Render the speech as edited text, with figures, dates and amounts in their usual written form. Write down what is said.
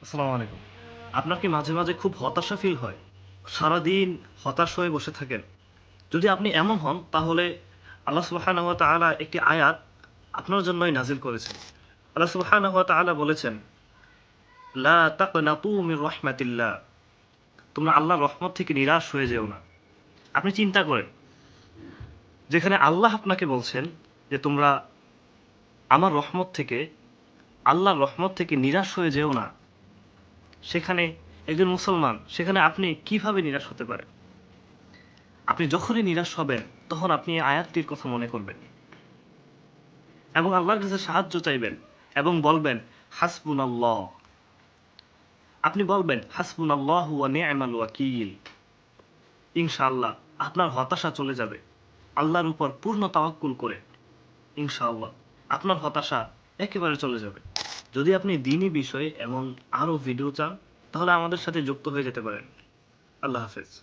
আসসালামু আলাইকুম। আপনার কি মাঝে, মাঝে খুব হতাশা ফিল হয়? সারাদিন হতাশ হয়ে বসে থাকেন? যদি আপনি এমন হন তাহলে আল্লাহ সুবহানাহু ওয়া তাআলা একটি আয়াত আপনার জন্যই নাজিল করেছেন। আল্লাহ সুবহানাহু ওয়া তাআলা বলেছেন, "লা তাকনাতু মির রাহমাতিল্লাহ।" তোমরা আল্লাহর রহমত থেকে নিরাশ হয়ে যেও না। আপনি চিন্তা করেন, যেখানে আল্লাহ আপনাকে বলছেন যে, "তোমরা আমার রহমত থেকে আল্লাহর রহমত থেকে নিরাশ হয়ে যেও না।" সেখানে একজন মুসলমান, সেখানে আপনি কিভাবে নিরাশ হতে পারেন? আপনি যখনই নিরাশ হবেন, তখন আপনি এই আয়াতটির কথা মনে করবেন এবং আল্লাহর কাছে সাহায্য চাইবেন এবং বলবেন, হাসবুনাল্লাহ। আপনি বলবেন, হাসবুনাল্লাহু ওয়া নি'মাল ওয়াকিল। ইনশাআল্লাহ আপনার হতাশা চলে যাবে। আল্লাহর উপর পূর্ণ তাওয়াক্কুল করে ইনশাআল্লাহ আপনার হতাশা একেবারে চলে যাবে। যদি আপনি দ্বীনি বিষয়ে এবং আরো ভিডিও চান, তাহলে আমাদের সাথে যুক্ত হয়ে যেতে পারেন। আল্লাহ হাফেজ।